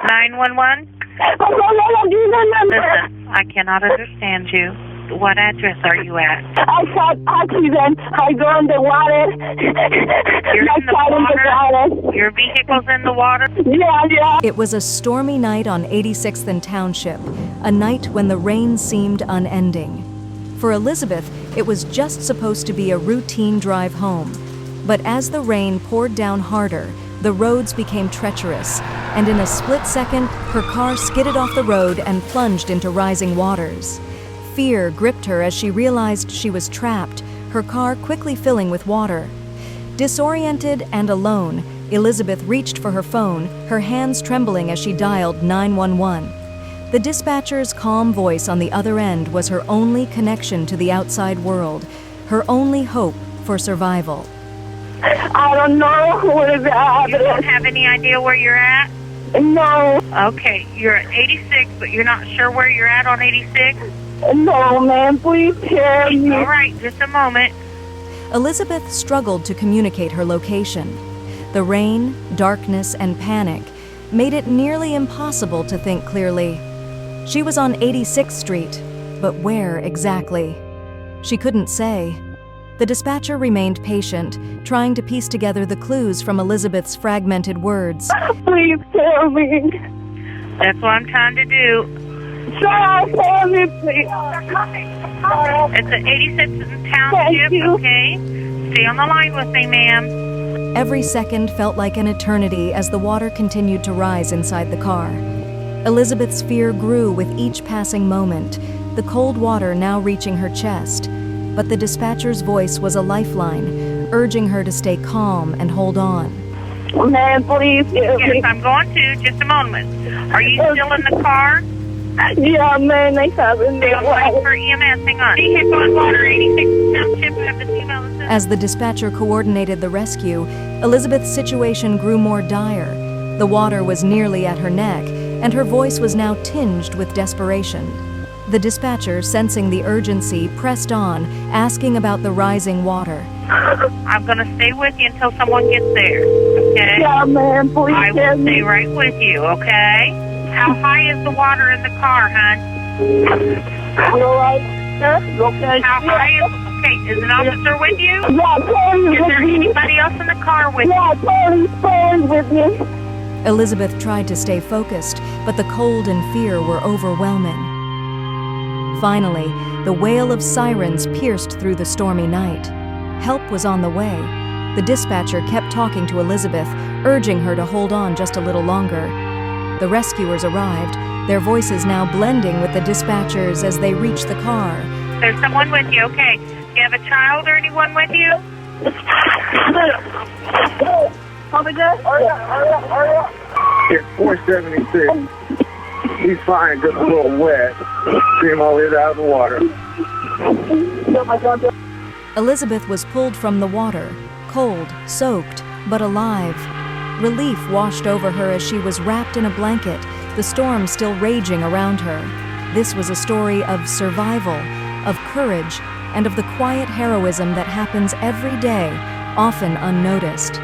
911? Listen, I cannot understand you. What address are you at? I saw accident. I go in the water. You're in the water? Your vehicle's in the water? Yeah. It was a stormy night on 86th and Township, a night when the rain seemed unending. For Elizabeth, it was just supposed to be a routine drive home. But as the rain poured down harder, the roads became treacherous, and in a split second, her car skidded off the road and plunged into rising waters. Fear gripped her as she realized she was trapped, her car quickly filling with water. Disoriented and alone, Elizabeth reached for her phone, her hands trembling as she dialed 911. The dispatcher's calm voice on the other end was her only connection to the outside world, her only hope for survival. I don't know where is at. You don't have any idea where you're at? No. Okay, you're at 86, but you're not sure where you're at on 86? No, man, please tell me. All right, just a moment. Elizabeth struggled to communicate her location. The rain, darkness, and panic made it nearly impossible to think clearly. She was on 86th Street, but where exactly? She couldn't say. The dispatcher remained patient, trying to piece together the clues from Elizabeth's fragmented words. Please tell me. That's what I'm trying to do. Sir, tell me, please. It's at 86th Township, Thank you. okay? Stay on the line with me, ma'am. Every second felt like an eternity as the water continued to rise inside the car. Elizabeth's fear grew with each passing moment, the cold water now reaching her chest. But the dispatcher's voice was a lifeline, urging her to stay calm and hold on. Man, please tell me. Yes, I'm going to. Just a moment. Are you still in the car? Yeah, man, they have in Stay there. on the line for EMS. Hang on. Vehicle on water, 86th Township. Have the female assistant. As the dispatcher coordinated the rescue, Elizabeth's situation grew more dire. The water was nearly at her neck, and her voice was now tinged with desperation. The dispatcher, sensing the urgency, pressed on, asking about the rising water. I'm going to stay with you until someone gets there, okay? Yeah, man, please I tell will me. stay right with you, okay? How high is the water in the car, hon? You all right, sir? You okay? How high is... Okay, is an officer with you? Yeah, Tony's Is there with me. anybody else in the car with you? Yeah, Tony's with me. Elizabeth tried to stay focused, but the cold and fear were overwhelming. Finally, the wail of sirens pierced through the stormy night. Help was on the way. The dispatcher kept talking to Elizabeth, urging her to hold on just a little longer. The rescuers arrived, their voices now blending with the dispatchers as they reached the car. There's someone with you, okay. Do you have a child or anyone with you? It's 476. He's fine, just a little wet. See him all the way out of the water. Elizabeth was pulled from the water, cold, soaked, but alive. Relief washed over her as she was wrapped in a blanket, the storm still raging around her. This was a story of survival, of courage, and of the quiet heroism that happens every day, often unnoticed.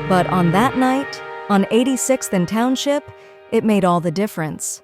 But on that night, on 86th and Township, it made all the difference.